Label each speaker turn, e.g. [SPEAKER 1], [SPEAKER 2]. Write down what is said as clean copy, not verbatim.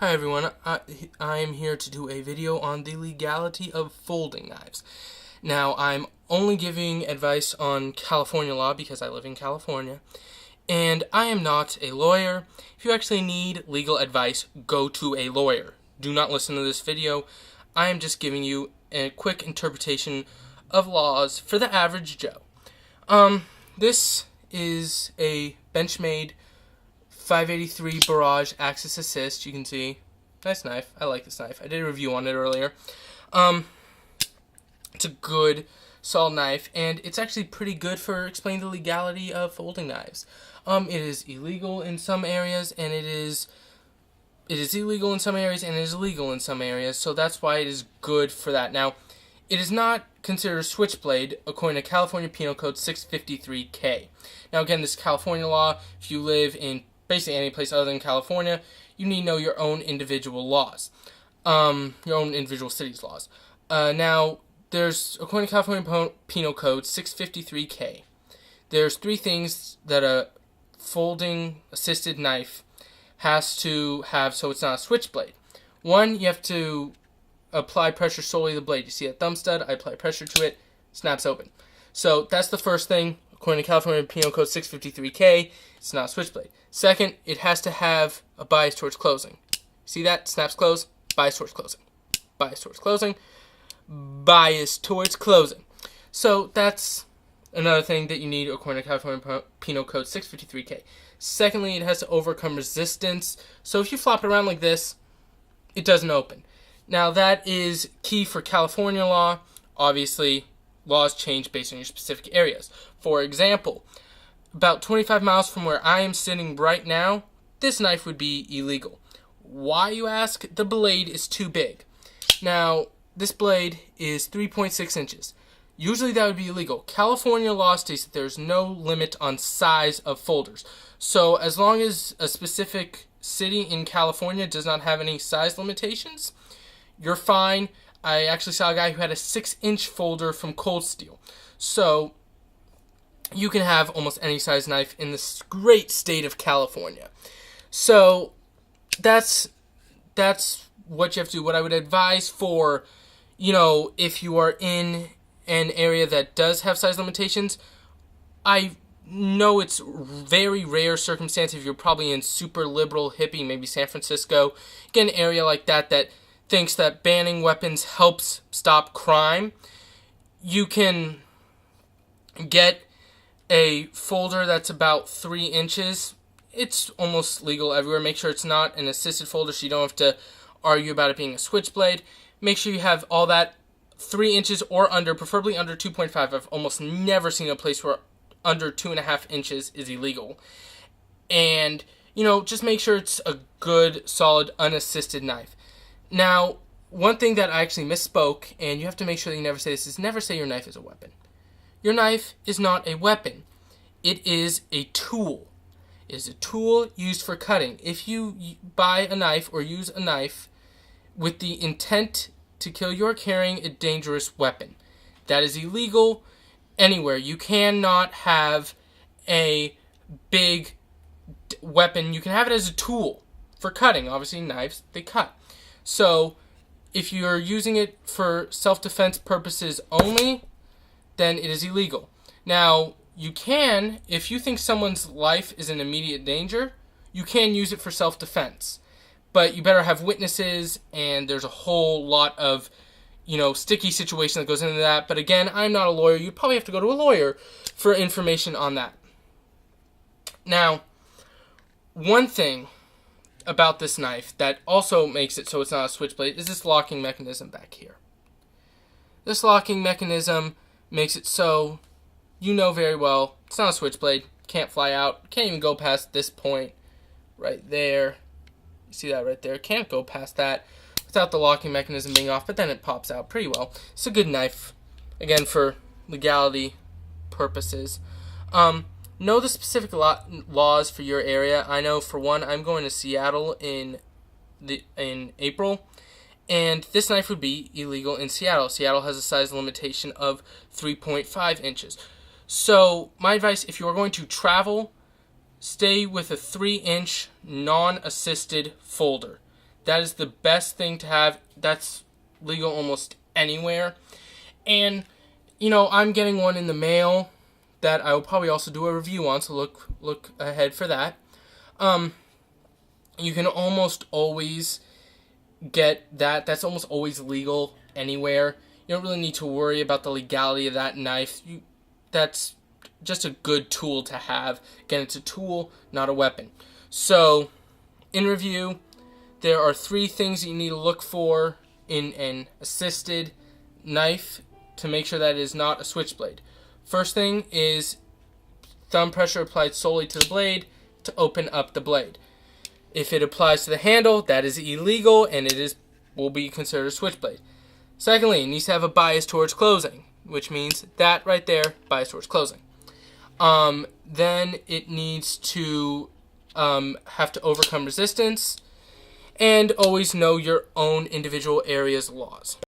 [SPEAKER 1] Hi everyone, I am here to do a video on the legality of folding knives. Now, I'm only giving advice on California law because I live in California, and I am not a lawyer. If you actually need legal advice, go to a lawyer. Do not listen to this video. I am just giving you a quick interpretation of laws for the average Joe. This is a Benchmade 583 Barrage Axis Assist. You can see, nice knife. I like this knife. I did a review on it earlier. It's a good, solid knife, and it's actually pretty good for explaining the legality of folding knives. It is illegal in some areas, and it is illegal in some areas, and it is legal in some areas. So that's why it is good for that. Now, it is not considered a switchblade according to California Penal Code 653K. Now, again, this is California law. If you live in basically any place other than California, you need to know your own individual laws, your own individual city's laws. Now, there's, according to California Penal Code 653K, there's three things that a folding assisted knife has to have so it's not a switchblade. One, you have to apply pressure solely to the blade. You see that thumb stud, I apply pressure to it, snaps open. So that's the first thing. According to California Penal Code 653K, it's not a switchblade. Second, it has to have a bias towards closing. See that? Snaps close, bias towards closing. Bias towards closing, bias towards closing. So that's another thing that you need according to California Penal Code 653K. Secondly, it has to overcome resistance. So if you flop it around like this, it doesn't open. Now that is key for California law. Obviously, laws change based on your specific areas. For example, about 25 miles from where I am sitting right now, this knife would be illegal. Why, you ask? The blade is too big. Now, this blade is 3.6 inches. Usually that would be illegal. California law states that there's no limit on size of folders. So as long as a specific city in California does not have any size limitations, you're fine. I actually saw a guy who had a 6-inch folder from Cold Steel. So you can have almost any size knife in this great state of California. So that's what you have to do. What I would advise for, if you are in an area that does have size limitations, I know it's very rare circumstance if you're probably in super liberal, hippie, maybe San Francisco, get an area like that thinks that banning weapons helps stop crime. You can get a folder that's about 3 inches. It's almost legal everywhere. Make sure it's not an assisted folder so you don't have to argue about it being a switchblade. Make sure you have all that 3 inches or under, preferably under 2.5. I've almost never seen a place where under 2.5 inches is illegal. And, just make sure it's a good, solid, unassisted knife. Now, one thing that I actually misspoke, and you have to make sure that you never say this, is never say your knife is a weapon. Your knife is not a weapon. It is a tool. It is a tool used for cutting. If you buy a knife or use a knife with the intent to kill, you're carrying a dangerous weapon. That is illegal anywhere. You cannot have a big weapon. You can have it as a tool for cutting. Obviously, knives, they cut. So, if you're using it for self-defense purposes only, then it is illegal. Now, you can, if you think someone's life is in immediate danger, you can use it for self-defense. But you better have witnesses, and there's a whole lot of, sticky situation that goes into that. But again, I'm not a lawyer. You'd probably have to go to a lawyer for information on that. Now, one thing about this knife that also makes it so it's not a switchblade is this locking mechanism back here. This locking mechanism makes it so very well it's not a switchblade, can't fly out, can't even go past this point right there. You see that right there? Can't go past that without the locking mechanism being off, but then it pops out pretty well. It's a good knife, again, for legality purposes. Know the specific laws for your area. I know, for one, I'm going to Seattle in April, and this knife would be illegal in Seattle. Seattle has a size limitation of 3.5 inches. So my advice, if you are going to travel, stay with a 3-inch non-assisted folder. That is the best thing to have. That's legal almost anywhere. And, you know, I'm getting one in the mail that I will probably also do a review on, so look ahead for that. You can almost always get that. That's almost always legal anywhere. You don't really need to worry about the legality of that knife. That's just a good tool to have. Again, it's a tool, not a weapon. So, in review, there are 3 things that you need to look for in an assisted knife to make sure that it is not a switchblade. First thing is thumb pressure applied solely to the blade to open up the blade. If it applies to the handle, that is illegal and will be considered a switchblade. Secondly, it needs to have a bias towards closing, which means that right there, bias towards closing. Then it needs to have to overcome resistance, and always know your own individual area's laws.